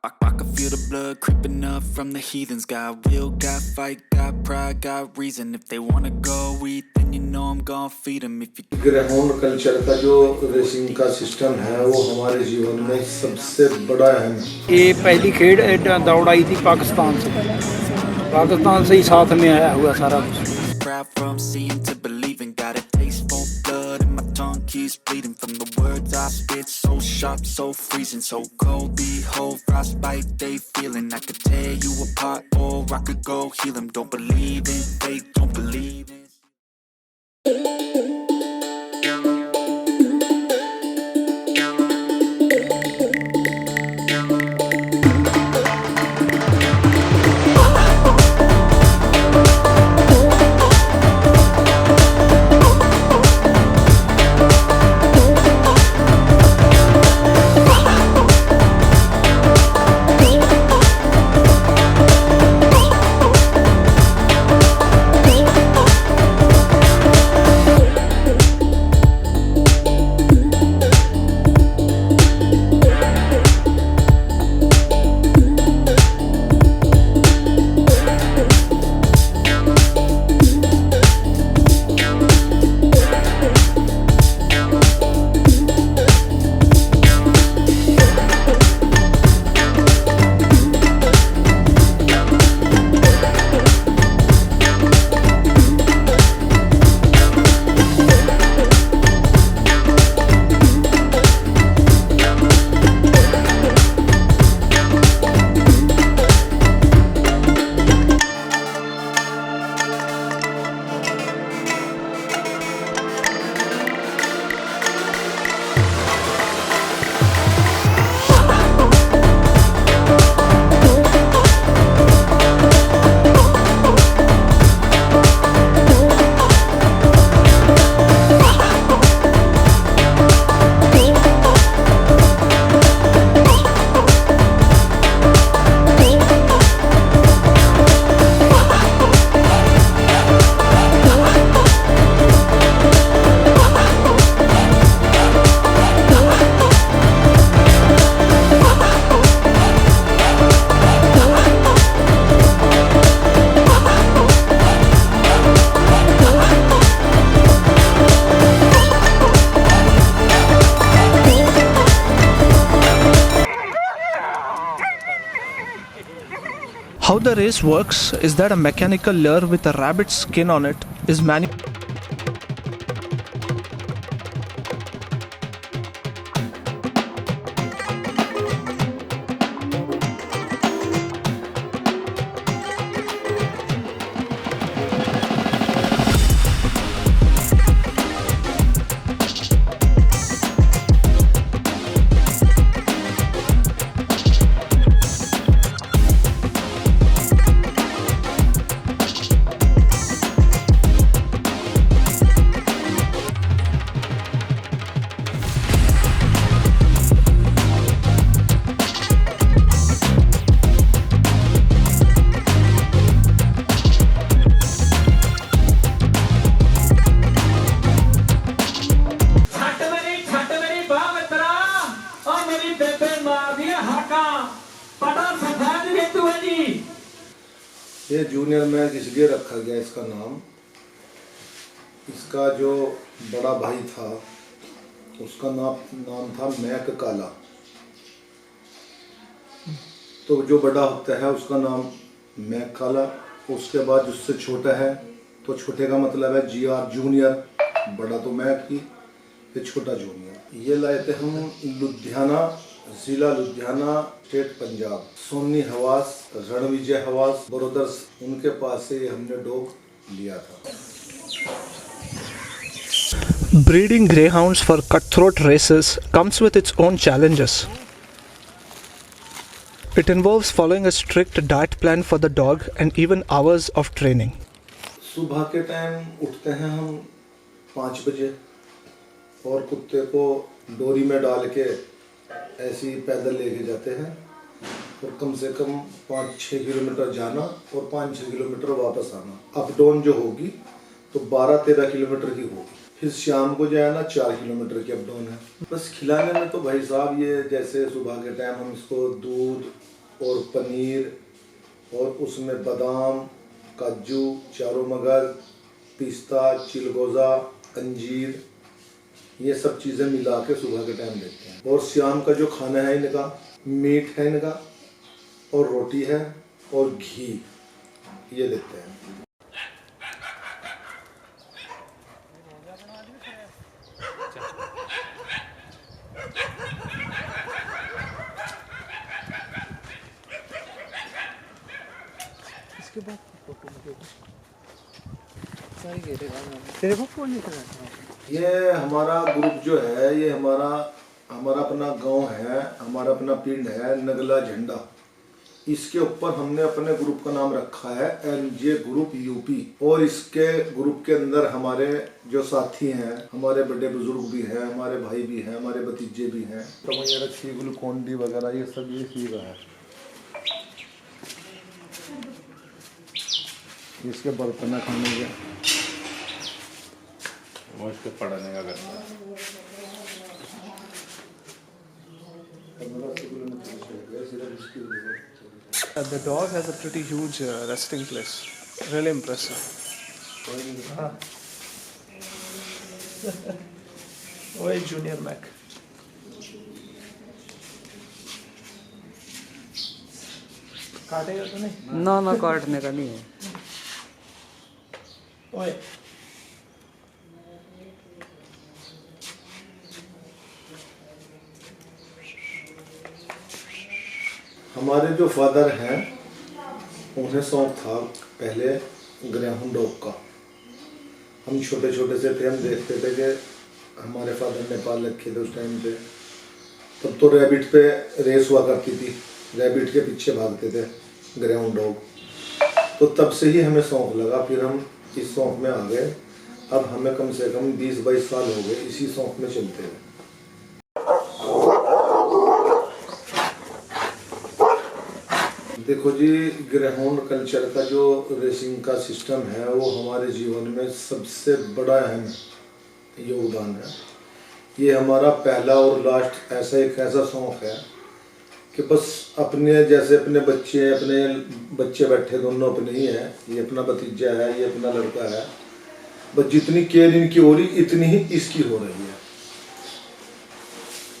I can feel the blood creeping up from the heathens. Got will, got fight, got pride, got reason. If they wanna go eat, then you know I'm gonna feed them. If you greyhound culture का जो racing का system है वो हमारे जीवन में सबसे बड़ा अहम है। ये पहली खेड दौड़ाई थी पाकिस्तान से ही साथ में आया हुआ सारा कुछ। proud from seeing to believing. Got a taste for blood and my tongue keeps bleeding from the words I spit. So sharp, so freezing, so cold. Behold, frostbite they feeling. I could tear you apart or I could go heal them. Don't believe in fate, don't believe in. How the race works is that a mechanical lure with a rabbit's skin on it is ये junior match इसलिए रखा गया इसका नाम, इसका जो बड़ा भाई था उसका नाम था मैक काला, तो जो बड़ा होता है उसका नाम मैक काला। उसके बाद उससे छोटा है तो छोटे का मतलब है GR जूनियर, बड़ा तो मैक ही, ये छोटा जूनियर। ये लाए थे हम लुधियाना, जिला लुधियाना, स्टेट पंजाब। सोनी हवास, रणविजय हवास ब्रदर्स, उनके पास से हमने डॉग लिया था। breeding greyhounds for cutthroat races comes with its own challenges. It involves following a strict diet plan for the dog and even hours of training. सुबह के टाइम उठते हैं हम 5 बजे और कुत्ते को डोरी में डाल के ऐसे ही पैदल लेके जाते हैं और कम से कम 5-6 किलोमीटर जाना और 5-6 किलोमीटर वापस आना। अप डाउन जो होगी तो 12-13 किलोमीटर की होगी। फिर शाम को जो है ना 4 किलोमीटर की अप डाउन है। बस खिलाने में तो भाई साहब ये जैसे सुबह के टाइम हम इसको दूध और पनीर और उसमें बादाम, काजू, चारों मगज, पिस्ता, चिलगोज़ा, अंजीर, ये सब चीज़ें मिला के सुबह के टाइम देते हैं। और शाम का जो खाना है इनका, मीट है इनका और रोटी है और घी, ये देते हैं। इसके बाद फोटो तेरे को कौन निकला? ये हमारा ग्रुप जो है, ये हमारा अपना गांव है, हमारा अपना पिंड है नगला झंडा। इसके ऊपर हमने अपने ग्रुप का नाम रखा है एनजे ग्रुप यूपी। और इसके ग्रुप के अंदर हमारे जो साथी हैं, हमारे बड़े बुजुर्ग भी हैं, हमारे भाई भी हैं, हमारे भतीजे भी हैं। तो रखी ग्लूकोन डी वगैरह ये सब ये पी रहा है। इसके बर्तन खाने के वो इसके पढ़ने का करता है। The dog has a pretty huge resting place. Really impressive. Oye, Junior Mac. काटेगा तो नहीं? ना काटने का नहीं है। ओए हमारे जो फादर हैं उन्हें शौक था पहले ग्रेहाउंड डॉग का। हम छोटे छोटे से थे, हम देखते थे कि हमारे फादर ने पाल रखे थे उस टाइम पे। तब तो रैबिट पे रेस हुआ करती थी, रैबिट के पीछे भागते थे ग्रेहाउंड डॉग। तो तब से ही हमें शौक लगा, फिर हम इस शौक में आ गए। अब हमें कम से कम 20-22 साल हो गए इसी शौक में चलते हुए। देखो जी, ग्रेहाउंड कल्चर का जो रेसिंग का सिस्टम है वो हमारे जीवन में सबसे बड़ा अहम योगदान है। ये हमारा पहला और लास्ट ऐसा शौक है कि बस अपने जैसे अपने बच्चे बैठे दोनों अपने ही हैं। ये अपना भतीजा है, ये अपना लड़का है। बस जितनी केयर इनकी हो रही इतनी ही इसकी हो रही है।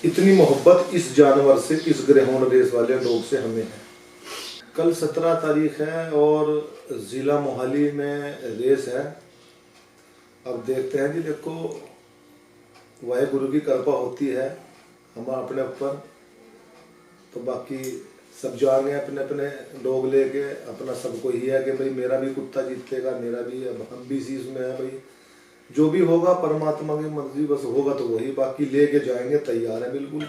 इतनी मोहब्बत इस जानवर से, इस ग्रेहाउंड रेस वाले डॉग से हमें है। कल 17 तारीख है और ज़िला मोहाली में रेस है। अब देखते हैं कि देखो वाहेगुरु की कृपा होती है हम अपने ऊपर, तो बाकी सब जाएंगे अपने अपने डॉग लेके। अपना सबको ही है कि भाई मेरा भी कुत्ता जीतेगा, मेरा भी। अब हम भी इसी में है भाई, जो भी होगा परमात्मा की मर्जी, बस होगा तो वही। बाकी लेके जाएंगे, तैयार है बिल्कुल।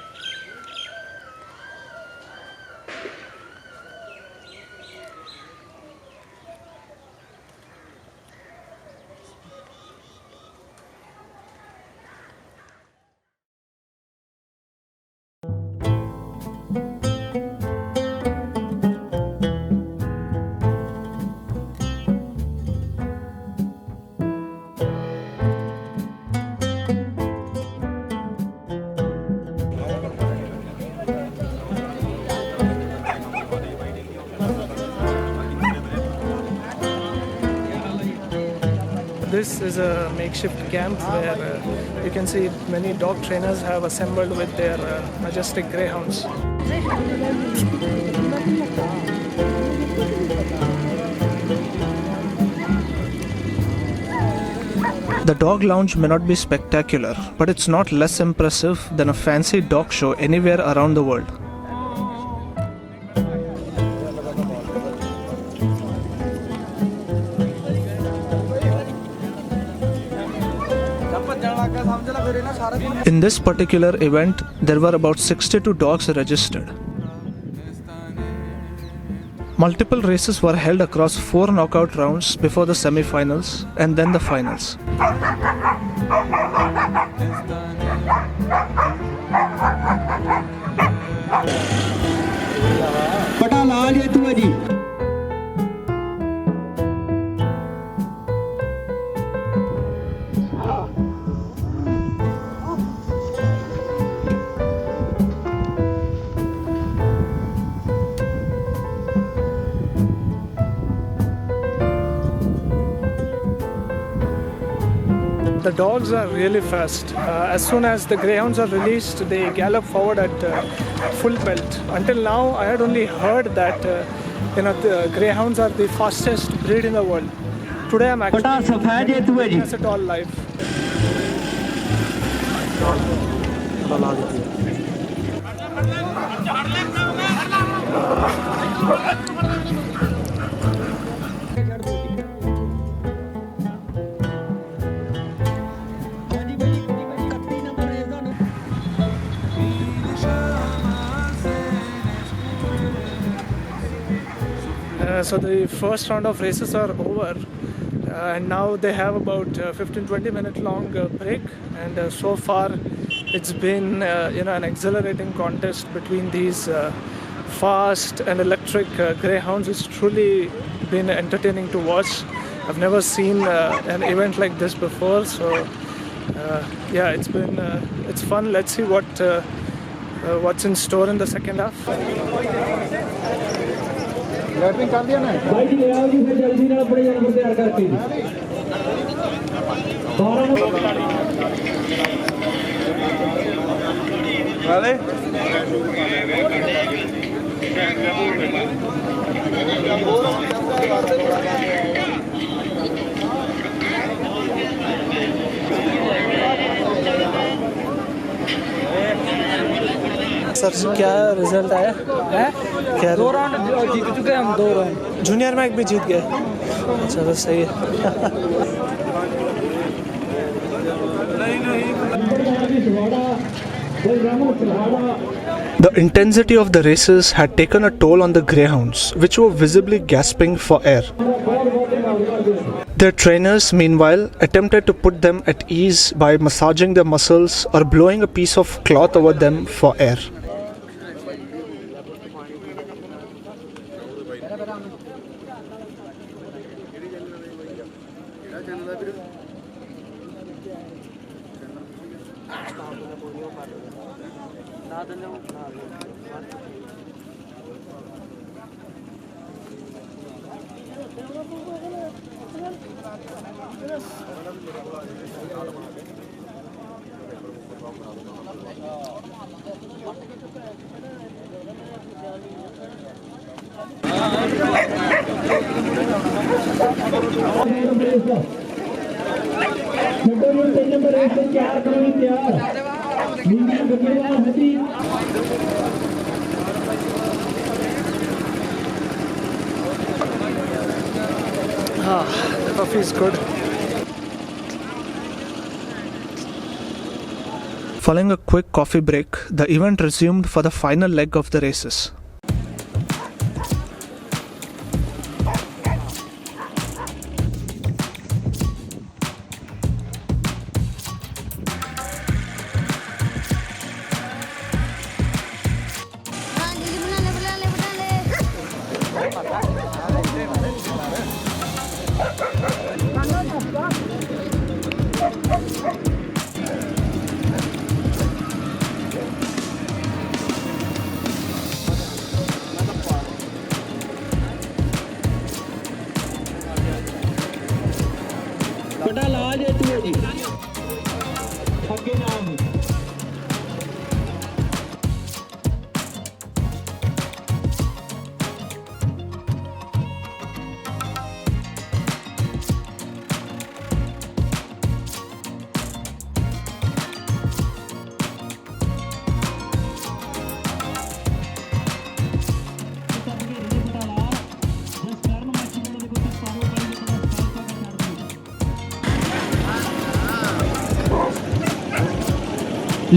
This is a makeshift camp where you can see many dog trainers have assembled with their majestic greyhounds. The dog lounge may not be spectacular, but it's not less impressive than a fancy dog show anywhere around the world. In this particular event, there were about 62 dogs registered. Multiple races were held across 4 knockout rounds before the semi-finals and then the finals. The dogs are really fast. As soon as the greyhounds are released, they gallop forward at full pelt. Until now, I had only heard that the greyhounds are the fastest breed in the world. Today, I'm actually witness it all live. So the first round of races are over, and now they have about 15-20 minute long break, and so far it's been an exhilarating contest between these fast and electric greyhounds. It's truly been entertaining to watch. I've never seen an event like this before, so it's fun. Let's see what's in store in the second half. Lettering ਕਰ ਦਿਆ ਨਾ भाई जी ले आओ जी फिर जल्दी ना अपने जानवर तैयार करके 12 ਵਾਲੇ सर क्या रिजल्ट आया है? क्या 2 राउंड जीत चुके हैं हम 2 राउंड जूनियर में एक भी जीत गए. चलो सही है. The intensity of the races had taken a toll on the greyhounds, which were visibly gasping for air. Their trainers, meanwhile, attempted to put them at ease by massaging their muscles or blowing a piece of cloth over them for air. The coffee is good. Following a quick coffee break, the event resumed for the final leg of the races. बड़ा लाल है तू जी आगे नाम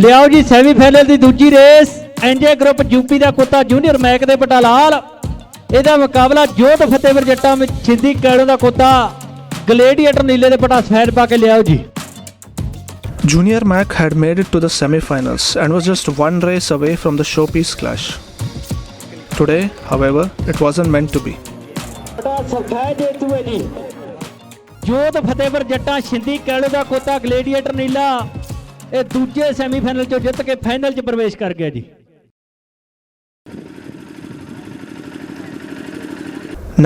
ਲਿਆਓ ਜੀ semifinal ਦੀ ਦੂਜੀ race ਐਨਜੇ group UP ਦਾ ਕੁੱਤਾ junior ਮੈਕ ਦੇ ਬਟਾਲਾਲ ਇਹਦਾ ਮੁਕਾਬਲਾ ਜੋਧ ਫਤਿਹਪੁਰ ਜੱਟਾਂ ਵਿੱਚ ਛਿੰਦੀ ਕੈੜੋਂ ਦਾ ਕੁੱਤਾ ਗਲੇਡੀਏਟਰ ਨੀਲੇ ਦੇ ਪਟਾ ਸਫੈਦ ਪਾ ਕੇ ਲਿਆਓ ਜੀ. Junior Mac had made it to the semi-finals and was just one race away from the showpiece clash. Today, however, it wasn't meant to be. ਜੋਧ ਫਤਿਹਪੁਰ ਜੱਟਾਂ ਛਿੰਦੀ ਕੈੜੋਂ ਦਾ ਕੁੱਤਾ ਗਲੇਡੀਏਟਰ ਨੀਲਾ ਇਹ ਦੂਜੇ ਸੈਮੀਫਾਈਨਲ ਚੋਂ ਜਿੱਤ ਕੇ ਫਾਈਨਲ 'ਚ ਪ੍ਰਵੇਸ਼ ਕਰ ਗਿਆ ਜੀ.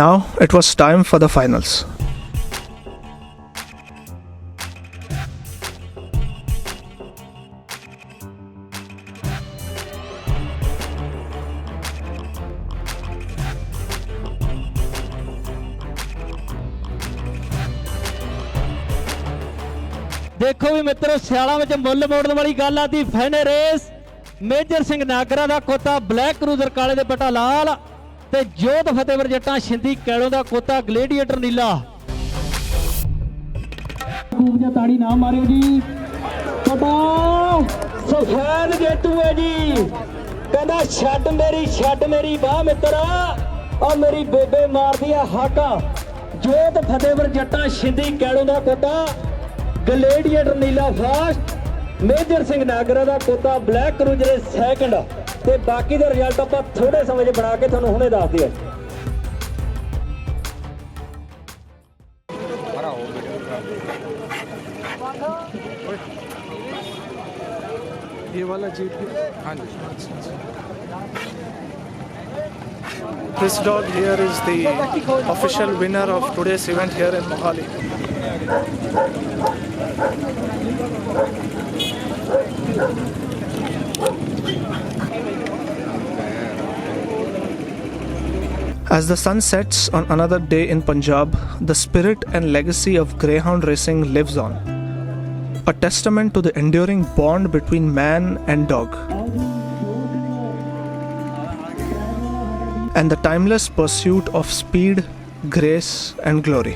Now it was time for the finals. ਦੇਖੋ ਵੀ ਮਿੱਤਰੋ ਸਿਆਲਾਂ ਵਿੱਚ ਮੁੱਲ ਮੋੜਨ ਵਾਲੀ ਗੱਲ ਆਦੀ ਫਾਈਨਲ ਰੇਸ ਮੇਜਰ ਸਿੰਘ ਨਾਗਰਾ ਦਾ ਕੋਤਾ ਬਲੈਕ ਕਰੂਜ਼ਰ ਕਾਲੇ ਦੇ ਪਟਾ ਲਾਲ ਤੇ ਜੋਧ ਫਤਿਹਵਰ ਜੱਟਾਂ ਛਿੰਦੀ ਕੈਲੋਂ ਦਾ ਕੋਤਾ ਗਲੇਡੀਏਟਰ ਨੀਲਾ। ਖੂਬ ਜਿਹਾ ਤਾੜੀ ਨਾ ਮਾਰਿਓ ਜੀ। ਕੋਤਾ ਸਫੈਦ ਜੇਤੂ ਹੈ ਜੀ, ਕਹਿੰਦਾ ਛੱਡ ਮੇਰੀ ਬਾਹ ਮਿੱਤਰ ਆ ਮੇਰੀ ਬੇਬੇ ਮਾਰਦੀ ਆ ਹਾਕਾ। ਜੋਧ ਫਤਿਹਵਰ ਜੱਟਾਂ ਛਿੰਦੀ ਕੈਲੋਂ ਦਾ ਕੋਤਾ ਗਲੇਡੀਏਟਰ ਨੀਲਾ ਫਾਸਟ, ਮੇਜਰ ਸਿੰਘ ਨਾਗਰਾ ਦਾ ਕੋਤਾ ਬਲੈਕ ਕਰੂਜ਼ਰ ਸੈਕਿੰਡ ਤੇ ਬਾਕੀ ਦੇ ਰਿਜ਼ਲਟ ਆਪਾਂ ਥੋੜੇ ਸਮੇਂ 'ਚ ਬਣਾ ਕੇ ਤੁਹਾਨੂੰ ਹੁਣੇ ਦੱਸ ਦਿਓ। ये वाला जीत गया। हाँ जी। This dog here is the official winner of today's event here in Mohali. As the sun sets on another day in Punjab, the spirit and legacy of greyhound racing lives on, a testament to the enduring bond between man and dog, and the timeless pursuit of speed, grace, and glory.